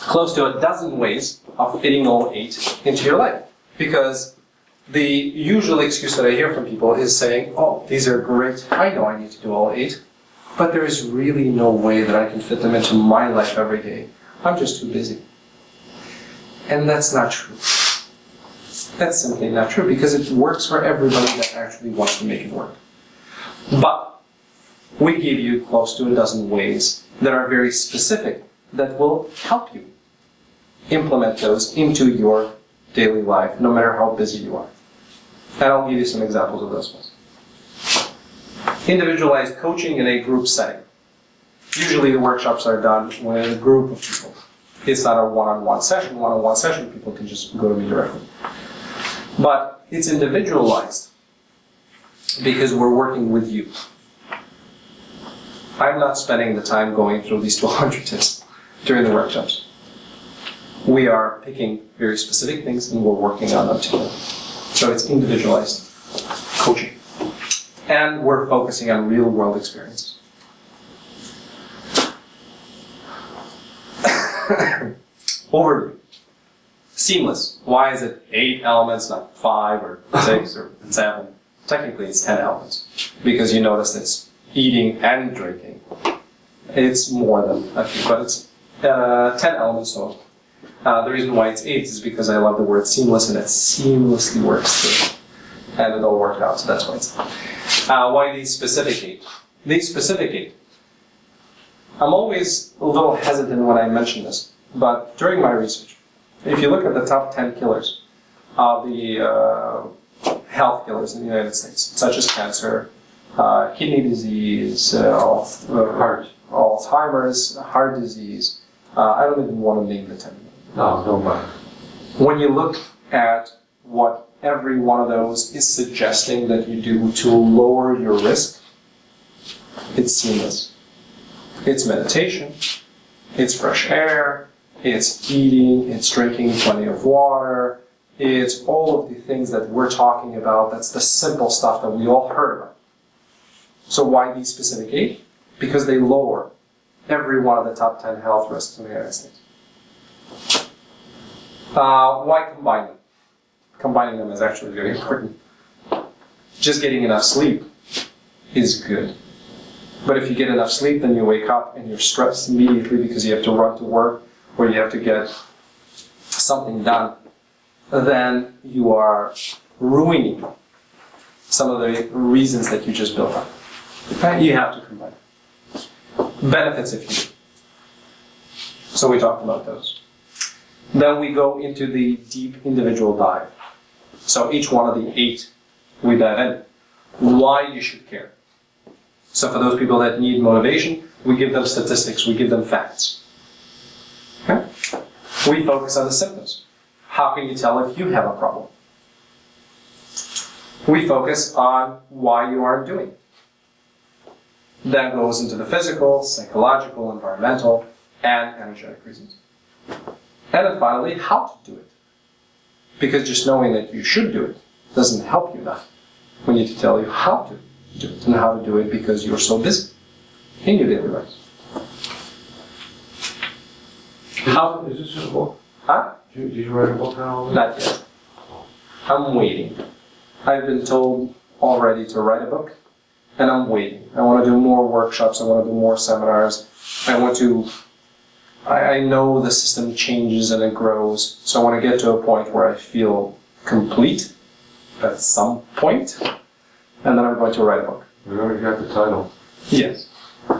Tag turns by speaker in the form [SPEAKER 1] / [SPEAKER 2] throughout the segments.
[SPEAKER 1] close to a dozen ways of fitting all 8 into your life. Because the usual excuse that I hear from people is saying, oh, these are great, I know I need to do all 8, but there is really no way that I can fit them into my life every day. I'm just too busy. And that's not true. That's simply not true, because it works for everybody that actually wants to make it work. But we give you close to a dozen ways that are very specific that will help you implement those into your daily life, no matter how busy you are. And I'll give you some examples of those ones. Individualized coaching in a group setting. Usually the workshops are done with a group of people. It's not a one-on-one session. One-on-one session, people can just go to me directly. But it's individualized because we're working with you. I'm not spending the time going through these 200 tips during the workshops. We are picking very specific things and we're working on them together. So it's individualized coaching. And we're focusing on real-world experiences. Overview. Seamless. Why is it 8 elements, not 5 or 6 or 7? Technically it's 10 elements. Because you notice it's eating and drinking. It's more than a few, but it's 10 elements total. The reason why it's 8 is because I love the word seamless, and it seamlessly works too. And it all worked out, so that's why it's 8. Why these specific 8? These specific 8. I'm always a little hesitant when I mention this, but during my research, if you look at the top 10 killers of the health killers in the United States, such as cancer, kidney disease, Alzheimer's, heart disease, I don't even want to name the 10.
[SPEAKER 2] No, don't mind.
[SPEAKER 1] When you look at what every one of those is suggesting that you do to lower your risk, it's seamless. It's meditation, it's fresh air, it's eating, it's drinking plenty of water, it's all of the things that we're talking about. That's the simple stuff that we all heard about. So why these specific 8? Because they lower every one of the top 10 health risks in the United States. Why combine them? Combining them is actually very important. Just getting enough sleep is good. But if you get enough sleep, then you wake up and you're stressed immediately because you have to run to work or you have to get something done. Then you are ruining some of the reasons that you just built up. You have to combine. Benefits if you do. So we talked about those. Then we go into the deep individual dive. So each one of the 8 we dive in. Why you should care. So for those people that need motivation, we give them statistics, we give them facts. Okay? We focus on the symptoms. How can you tell if you have a problem? We focus on why you aren't doing it. That goes into the physical, psychological, environmental, and energetic reasons. And then finally, how to do it. Because just knowing that you should do it doesn't help you enough. We need to tell you how to do it and how to do it because you're so busy in your daily life.
[SPEAKER 2] How is this a book?
[SPEAKER 1] Huh?
[SPEAKER 2] Did you write a book now?
[SPEAKER 1] Not yet. I'm waiting. I've been told already to write a book, and I'm waiting. I want to do more workshops, I want to do more seminars. I know the system changes and it grows, so I want to get to a point where I feel complete at some point, and then I'm going to write a book.
[SPEAKER 2] We already got the title.
[SPEAKER 1] Yes.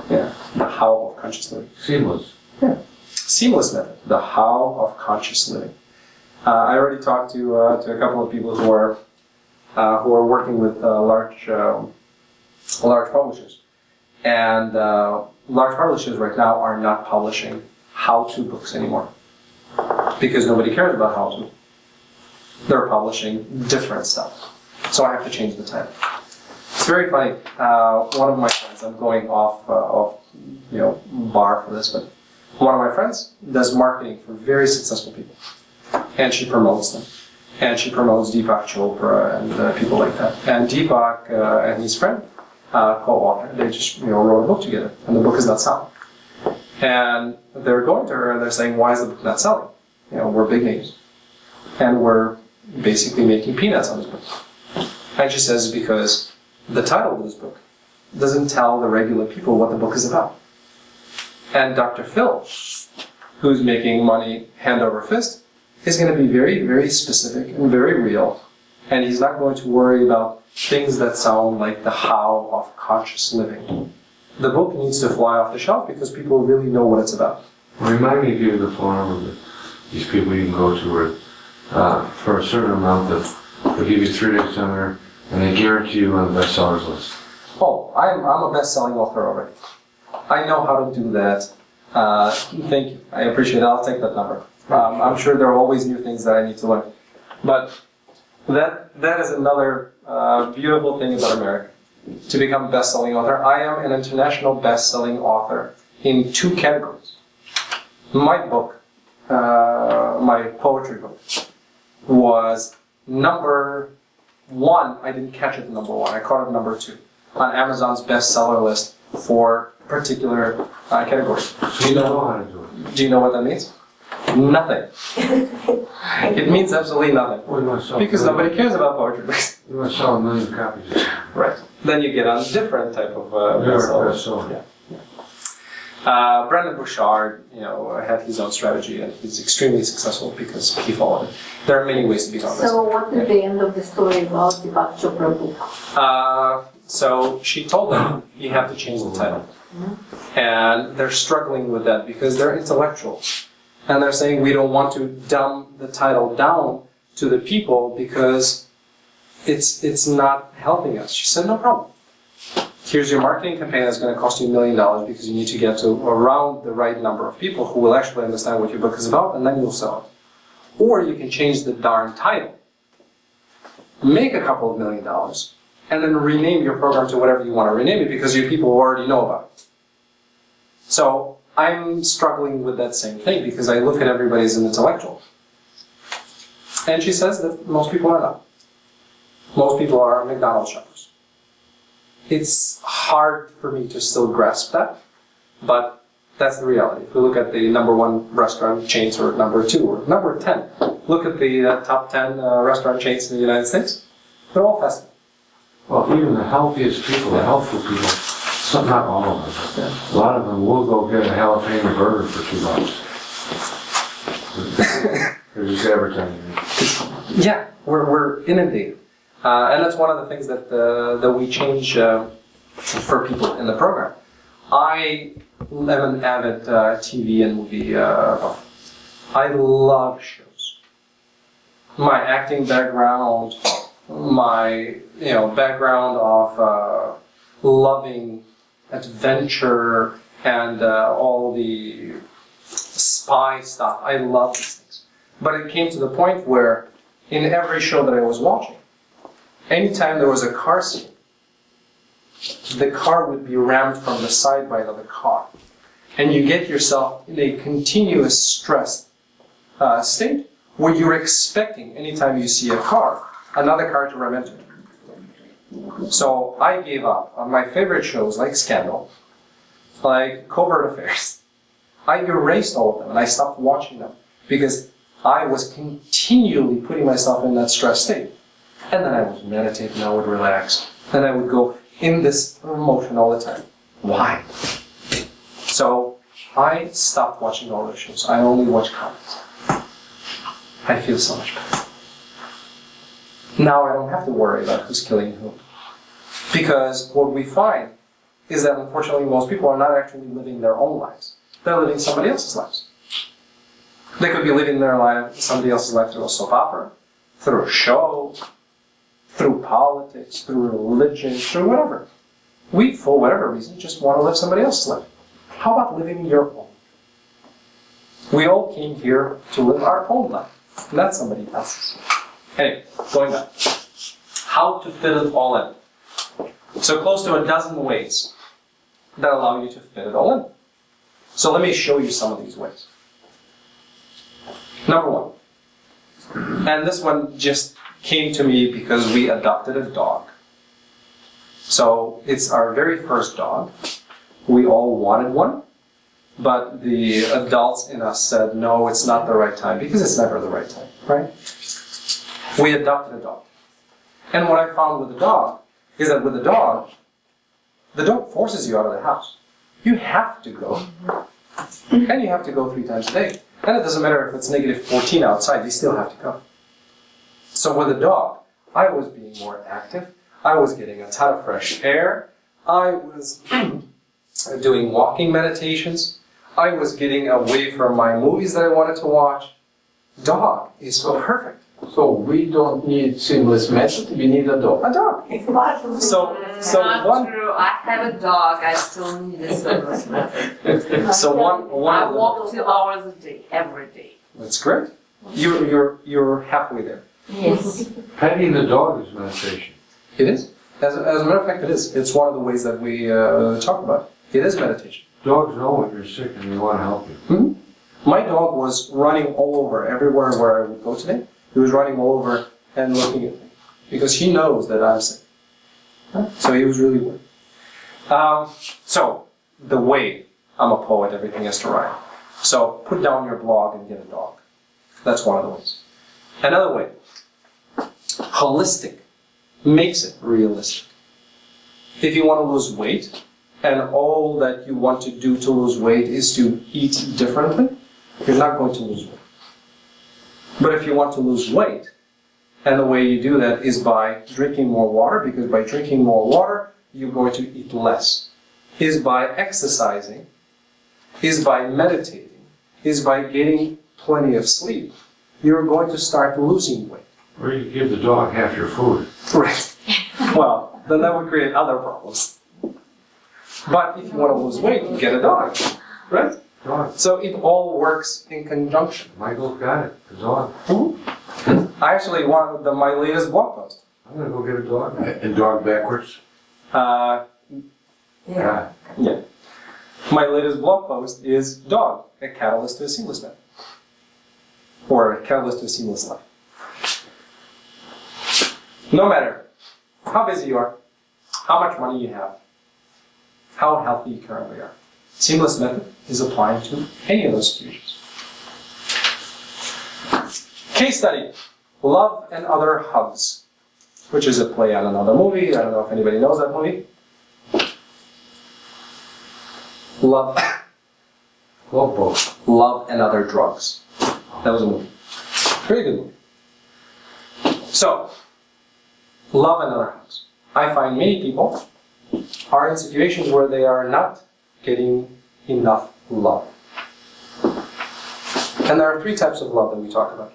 [SPEAKER 1] Yeah. The How of Conscious Living.
[SPEAKER 2] Seamless.
[SPEAKER 1] Yeah. Seamless method. The How of Conscious Living. I already talked to a couple of people who are working with large publishers, and large publishers right now are not publishing how-to books anymore because nobody cares about how-to. They're publishing different stuff, so I have to change the title. It's very funny. One of my friends, I'm going off bar for this, but one of my friends does marketing for very successful people, and she promotes them. And she promotes Deepak Chopra and people like that. And Deepak and his friend, co-author, they just wrote a book together, and the book is not selling. And they're going to her and they're saying, why is the book not selling? You know, we're big names. And we're basically making peanuts on this book. And she says, because the title of this book doesn't tell the regular people what the book is about. And Dr. Phil, who's making money hand over fist, is going to be very, very specific and very real. And he's not going to worry about things that sound like the how of conscious living. The book needs to fly off the shelf because people really know what it's about.
[SPEAKER 2] Remind me of you the forum of these people you can go to where for a certain amount they'll give you 3-day seminar and they guarantee you on the bestsellers list.
[SPEAKER 1] Oh, I'm a best-selling author already. I know how to do that. Thank you. I appreciate it. I'll take that number. I'm sure there are always new things that I need to learn. But that is another beautiful thing about America. To become a best-selling author, I am an international best-selling author in 2 categories. My book, my poetry book, was number 1. I didn't catch it at number 1. I caught it number 2 on Amazon's bestseller list for particular category.
[SPEAKER 2] So you know how to do it.
[SPEAKER 1] Do you know what that means? Nothing. It means absolutely nothing.
[SPEAKER 2] Well, you want to sell
[SPEAKER 1] Because nobody cares about poetry books.
[SPEAKER 2] You want to sell 1 million copies.
[SPEAKER 1] Right. Then you get on a different type of
[SPEAKER 2] bestseller.
[SPEAKER 1] Yeah. Brandon Bouchard, had his own strategy, and he's extremely successful because he followed it. There are many ways to become
[SPEAKER 3] So what is the end of the story about the Deepak Chopra book?
[SPEAKER 1] So she told them, you have to change the title. And they're struggling with that because they're intellectuals. And they're saying, we don't want to dumb the title down to the people because it's not helping us. She said, no problem. Here's your marketing campaign that's going to cost you $1 million because you need to get to around the right number of people who will actually understand what your book is about, and then you'll sell it. Or you can change the darn title, make a couple of $1 million, and then rename your program to whatever you want to rename it because your people already know about it. So I'm struggling with that same thing because I look at everybody as an intellectual. And she says that most people are not. Most people are McDonald's shoppers. It's hard for me to still grasp that, but that's the reality. If we look at the number 1 restaurant chains, or number 2, or number 10, look at the top 10 restaurant chains in the United States. They're all fast food.
[SPEAKER 2] Well, even the healthiest people, the healthful people, not all of them. Yeah. A lot of them will go get a jalapeno burger for $2. They're just advertising.
[SPEAKER 1] Yeah, we're inundated. And that's one of the things that we change for people in the program. I am an avid TV and movie buff. I love shows. My acting background, my background of loving adventure and all the spy stuff. I love these things. But it came to the point where in every show that I was watching, anytime there was a car scene, the car would be rammed from the side by another car. And you get yourself in a continuous stressed state where you're expecting, anytime you see a car, another car to ram into it. So I gave up on my favorite shows like Scandal, like Covert Affairs. I erased all of them and I stopped watching them because I was continually putting myself in that stress state. And then I would meditate and I would relax. And I would go in this emotion all the time. Why? So I stopped watching all those shows. I only watch comedies. I feel so much better. Now I don't have to worry about who's killing whom. Because what we find is that unfortunately most people are not actually living their own lives. They're living somebody else's lives. They could be living their life, somebody else's life through a soap opera, through a show, through politics, through religion, through whatever. We, for whatever reason, just want to live somebody else's life. How about living your own? We all came here to live our own life, not somebody else's. Anyway, going back. How to fit it all in. So close to a dozen ways that allow you to fit it all in. So let me show you some of these ways. Number 1. And this one just came to me because we adopted a dog. So it's our very first dog. We all wanted one. but the adults in us said, no, it's not the right time, because it's never the right time, right? We adopted a dog. And what I found with the dog is that with the dog forces you out of the house. You have to go. And you have to go 3 times a day. And it doesn't matter if it's negative 14 outside, you still have to go. So with the dog, I was being more active. I was getting a ton of fresh air. I was doing walking meditations. I was getting away from my movies that I wanted to watch. Dog is so perfect.
[SPEAKER 4] So we don't need seamless method, we need a dog.
[SPEAKER 1] A dog. So
[SPEAKER 5] Not
[SPEAKER 1] one.
[SPEAKER 5] true. I have a dog. I still need a service method.
[SPEAKER 1] So one.
[SPEAKER 5] I
[SPEAKER 1] of the-
[SPEAKER 5] walk 2 hours a day, every day.
[SPEAKER 1] That's great. You're halfway there.
[SPEAKER 3] Yes.
[SPEAKER 2] Petting the dog is meditation.
[SPEAKER 1] It is. As a matter of fact, it is. It's one of the ways that we talk about. It is meditation.
[SPEAKER 2] Dogs know when you're sick and they want to help you.
[SPEAKER 1] My dog was running all over everywhere where I would go today. He was running all over and looking at me because he knows that I'm sick. So he was really worried. So the way, I'm a poet, everything has to rhyme. So put down your blog and get a dog. That's one of the ways. Another way, holistic makes it realistic. If you want to lose weight and all that you want to do to lose weight is to eat differently, you're not going to lose weight. But if you want to lose weight, and the way you do that is by drinking more water, because by drinking more water, you're going to eat less. Is by exercising, is by meditating, is by getting plenty of sleep, you're going to start losing weight.
[SPEAKER 2] Or you give the dog half your food.
[SPEAKER 1] Right. Well, then that would create other problems. But if you want to lose weight, you get a dog, right?
[SPEAKER 2] Dog.
[SPEAKER 1] So it all works in conjunction.
[SPEAKER 2] Michael's got it. The dog.
[SPEAKER 1] I actually wanted my latest blog post.
[SPEAKER 2] I'm gonna go get a dog.
[SPEAKER 4] And dog backwards?
[SPEAKER 2] Yeah.
[SPEAKER 1] Yeah. My latest blog post is Dog, a catalyst to a seamless man. Or a catalyst to a seamless life. No matter how busy you are, how much money you have, how healthy you currently are, seamless method is applying to any of those situations. Case study, Love and Other Hugs, which is a play on another movie. I don't know if anybody knows that movie. Love and Other Drugs. That was a movie. Very good movie. So, love and other hugs. I find many people are in situations where they are not getting enough love. And there are 3 types of love that we talk about.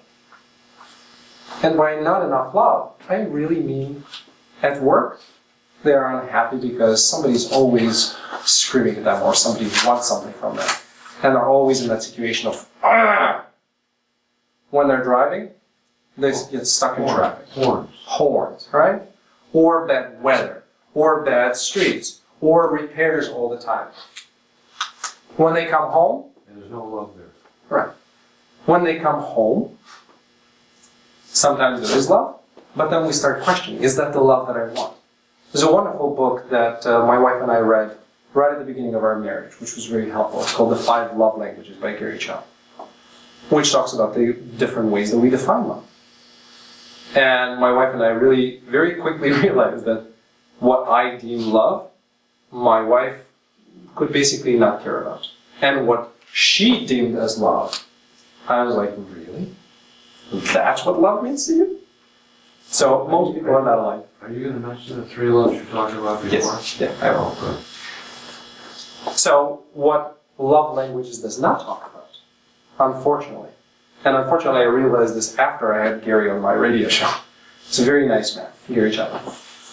[SPEAKER 1] And by not enough love, I really mean at work, they are unhappy because somebody's always screaming at them or somebody wants something from them. And they're always in that situation of, ah! When they're driving, they get stuck in traffic. Horns, right? Or bad weather, or bad streets, or repairs all the time. When they come home,
[SPEAKER 2] And there's no love there.
[SPEAKER 1] right. When they come home, sometimes there is love, but then we start questioning, is that the love that I want? There's a wonderful book that my wife and I read right at the beginning of our marriage, which was very helpful. It's called The 5 Love Languages by Gary Chapman, which talks about the different ways that we define love. And my wife and I really very quickly realized that what I deem love, my wife could basically not care about. And what she deemed as love, I was like, really? That's what love means to you? So most people are not aligned.
[SPEAKER 2] Are you gonna mention the 3 loves you're talking about before?
[SPEAKER 1] Yes, yeah, I will.
[SPEAKER 2] Oh, good.
[SPEAKER 1] So what love languages does not talk about, unfortunately, and unfortunately I realized this after I had Gary on my radio show. He's a very nice man, Gary Chapman.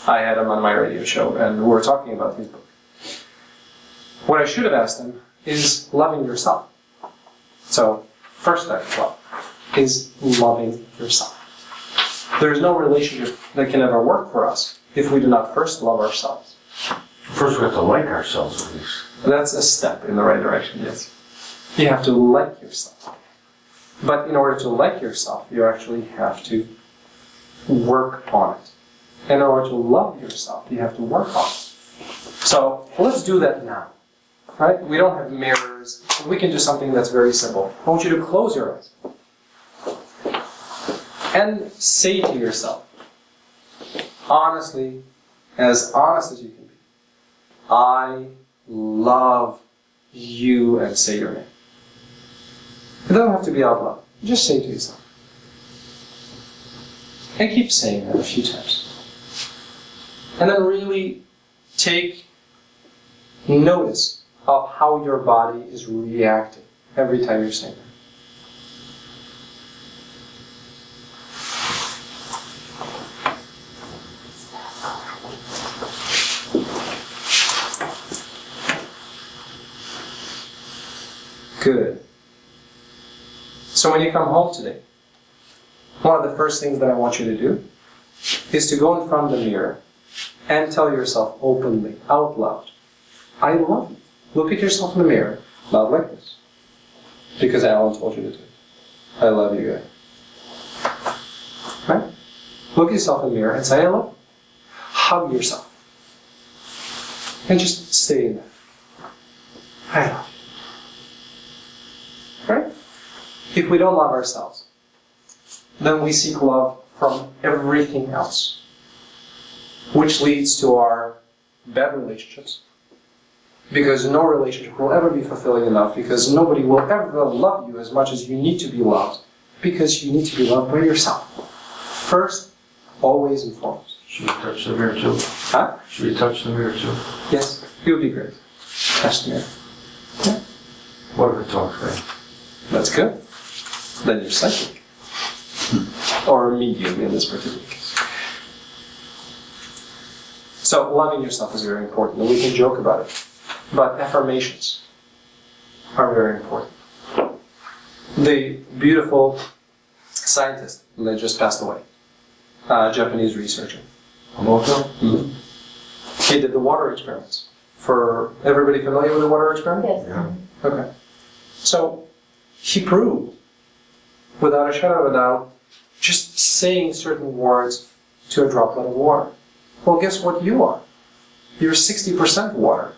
[SPEAKER 1] I had him on my radio show and we were talking about his book. What I should have asked him is loving yourself. So first type of love is loving yourself. There's no relationship that can ever work for us if we do not first love ourselves.
[SPEAKER 2] First we have to like ourselves at least.
[SPEAKER 1] That's a step in the right direction, yes. You have to like yourself. But in order to like yourself, you actually have to work on it. In order to love yourself, you have to work on it. So let's do that now. Right? We don't have mirrors hours. We can do something that's very simple. I want you to close your eyes and say to yourself, honestly, as honest as you can be, I love you, and say your name. It doesn't have to be out loud. Just say to yourself. And keep saying that a few times. And then really take notice of how your body is reacting every time you're saying that. Good. So when you come home today, one of the first things that I want you to do is to go in front of the mirror and tell yourself openly, out loud, I love you. Look at yourself in the mirror, not like this. Because Alan told you to do it. I love you, guys. Right? Look at yourself in the mirror and say, I love you. Hug yourself. And just stay in there. I love you. Right? If we don't love ourselves, then we seek love from everything else, which leads to our bad relationships. Because no relationship will ever be fulfilling enough, because nobody will ever love you as much as you need to be loved, because you need to be loved by yourself. First, always and foremost.
[SPEAKER 2] Should we touch the mirror too?
[SPEAKER 1] Huh?
[SPEAKER 2] Should we touch the mirror too?
[SPEAKER 1] Yes, it would be great. Touch the mirror. Yeah.
[SPEAKER 2] What if it talks right?
[SPEAKER 1] That's good. Then you're psychic. Or medium in this particular case. So loving yourself is very important, and we can joke about it. But affirmations are very important. The beautiful scientist that just passed away, Japanese researcher.
[SPEAKER 2] Emoto?
[SPEAKER 1] Mm-hmm. He did the water experiments. For everybody familiar with the water experiment?
[SPEAKER 3] Yes.
[SPEAKER 2] Yeah.
[SPEAKER 1] Okay. So he proved, without a shadow of a doubt, just saying certain words to a droplet of water. Well, guess what you are? You're 60% water.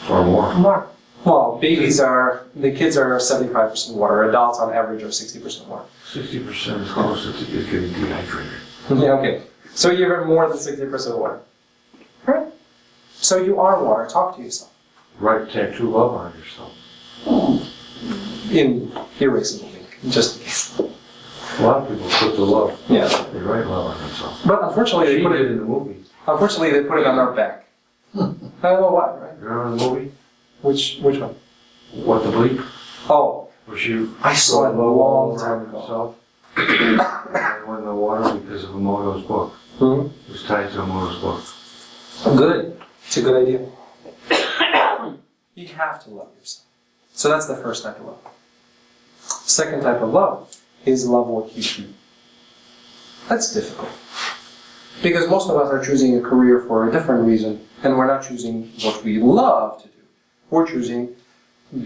[SPEAKER 2] Or more.
[SPEAKER 1] More. Well, babies are, the kids are 75% water. Adults on average are 60% water.
[SPEAKER 2] 60% is closer to you getting dehydrated.
[SPEAKER 1] Yeah, okay. So you're more than 60% water. Right? So you are water. Talk to yourself.
[SPEAKER 2] Write tattoo love on yourself.
[SPEAKER 1] In erasable ink, just in case.
[SPEAKER 2] A lot of people put the love.
[SPEAKER 1] Yeah.
[SPEAKER 2] They write love on themselves.
[SPEAKER 1] But unfortunately, they
[SPEAKER 2] She
[SPEAKER 1] put
[SPEAKER 2] did
[SPEAKER 1] it
[SPEAKER 2] in the movie.
[SPEAKER 1] Unfortunately, they put it on our back. I don't know why, right?
[SPEAKER 2] You remember the movie?
[SPEAKER 1] Which one?
[SPEAKER 2] What the Bleep?
[SPEAKER 1] Oh,
[SPEAKER 2] Where she
[SPEAKER 1] I saw it a
[SPEAKER 2] wrote
[SPEAKER 1] long
[SPEAKER 2] love
[SPEAKER 1] time
[SPEAKER 2] on
[SPEAKER 1] ago.
[SPEAKER 2] herself. And went in the water because of Emoto's book.
[SPEAKER 1] Hmm?
[SPEAKER 2] It was tied to Emoto's book.
[SPEAKER 1] Good. It's a good idea. You have to love yourself. So that's the first type of love. Second type of love is love what you do. That's difficult. Because most of us are choosing a career for a different reason, and we're not choosing what we love to do. We're choosing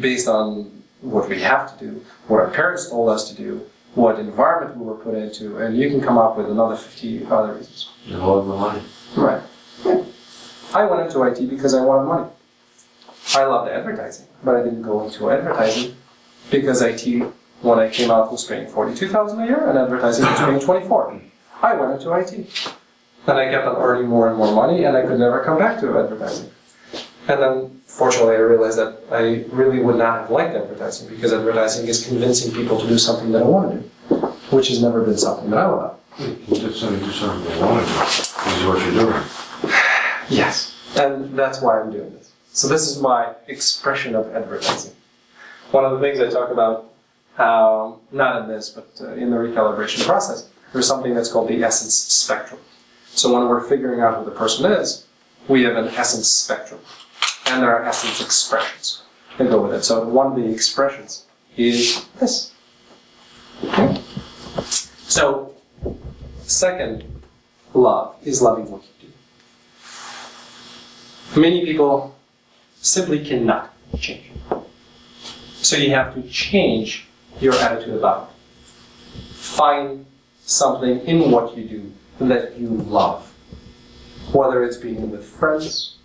[SPEAKER 1] based on what we have to do, what our parents told us to do, what environment we were put into, and you can come up with another 50 other reasons.
[SPEAKER 2] You love the money.
[SPEAKER 1] Right. Yeah. I went into IT because I wanted money. I loved advertising, but I didn't go into advertising because IT, when I came out, was paying $42,000 a year, and advertising was paying $24,000. I went into IT. And I kept on earning more and more money, and I could never come back to advertising. And then, fortunately, I realized that I really would not have liked advertising, because advertising is convincing people to do something that I want to do, which has never been something that I would love.
[SPEAKER 2] You did something to something you want to do. This is what you're doing.
[SPEAKER 1] Yes, and that's why I'm doing this. So this is my expression of advertising. One of the things I talk about, not in this, but in the recalibration process, there's something that's called the essence spectrum. So when we're figuring out who the person is, we have an essence spectrum. And there are essence expressions that go with it. So one of the expressions is this. Okay? So, second love is loving what you do. Many people simply cannot change. So you have to change your attitude about it. Find something in what you do that you love. Whether it's being with friends,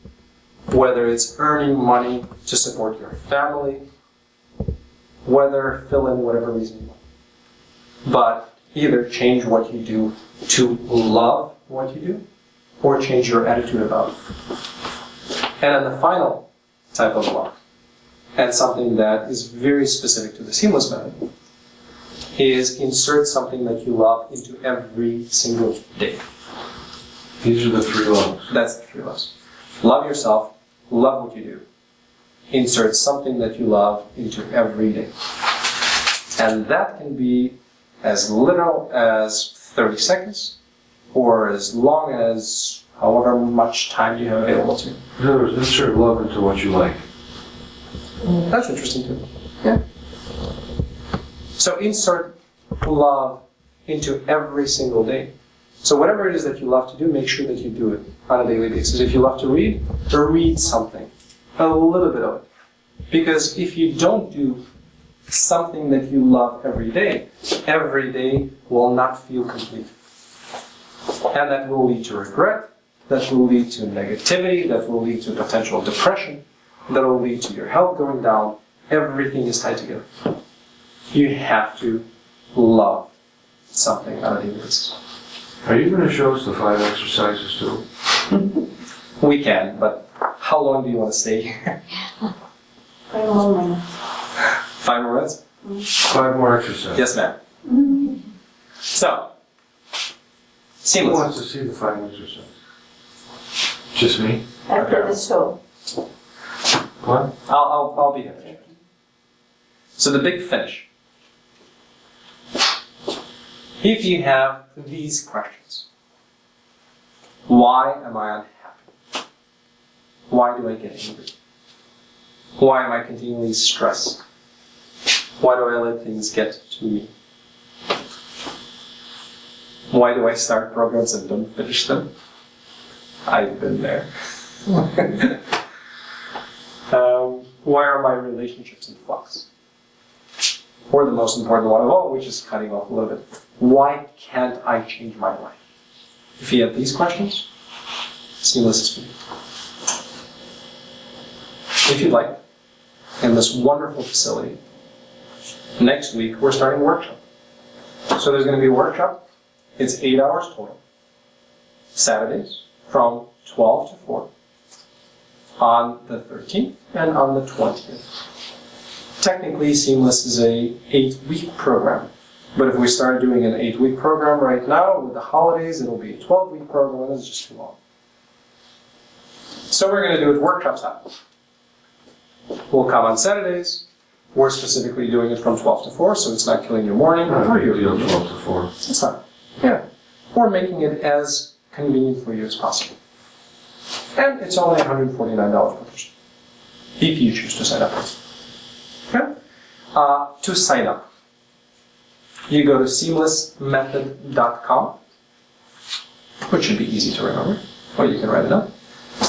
[SPEAKER 1] whether it's earning money to support your family, whether fill in whatever reason you want. But either change what you do to love what you do, or change your attitude about it. And then the final type of love, and something that is very specific to the seamless method, is insert something that you love into every single day.
[SPEAKER 2] These are the 3 loves.
[SPEAKER 1] That's the 3 loves. Love yourself, love what you do. Insert something that you love into every day. And that can be as little as 30 seconds, or as long as however much time you have available to.
[SPEAKER 2] In other words, insert love into what you like.
[SPEAKER 1] That's interesting too. Yeah. So insert love into every single day. So whatever it is that you love to do, make sure that you do it on a daily basis. If you love to read, read something. A little bit of it. Because if you don't do something that you love every day will not feel complete. And that will lead to regret, that will lead to negativity, that will lead to potential depression, that will lead to your health going down. Everything is tied together. You have to love something on a daily basis.
[SPEAKER 2] Are you going to show us the 5 exercises too?
[SPEAKER 1] We can, but how long do you want to stay here?
[SPEAKER 3] 5 more minutes.
[SPEAKER 1] 5 more minutes?
[SPEAKER 2] 5 more exercises.
[SPEAKER 1] Yes, ma'am. So,
[SPEAKER 2] Who
[SPEAKER 1] seamless.
[SPEAKER 2] wants to see the 5 exercises? Just me?
[SPEAKER 3] After the show.
[SPEAKER 2] What?
[SPEAKER 1] I'll be here. So the big finish. If you have these questions, why am I unhappy? Why do I get angry? Why am I continually stressed? Why do I let things get to me? Why do I start programs and don't finish them? I've been there. Why are my relationships in flux? Or the most important one of all, which is cutting off a little bit. Why can't I change my life? If you have these questions, seamless is for you. If you'd like, in this wonderful facility, next week we're starting a workshop. So there's going to be a workshop. It's 8 hours total. Saturdays from 12 to 4 on the 13th and on the 20th. Technically, Seamless is a 8-week program. But if we start doing an 8-week program right now, with the holidays, it'll be a 12-week program, and it's just too long. So we're going to do it workshop style. We'll come on Saturdays. We're specifically doing it from 12 to 4, so it's not killing your morning.
[SPEAKER 2] Not a
[SPEAKER 1] or
[SPEAKER 2] big
[SPEAKER 1] your
[SPEAKER 2] deal,
[SPEAKER 1] evening.
[SPEAKER 2] 12 to 4.
[SPEAKER 1] It's fine. Yeah. We're making it as convenient for you as possible. And it's only $149 per person, if you choose to sign up. Okay? To sign up, you go to seamlessmethod.com, which should be easy to remember, or you can write it up.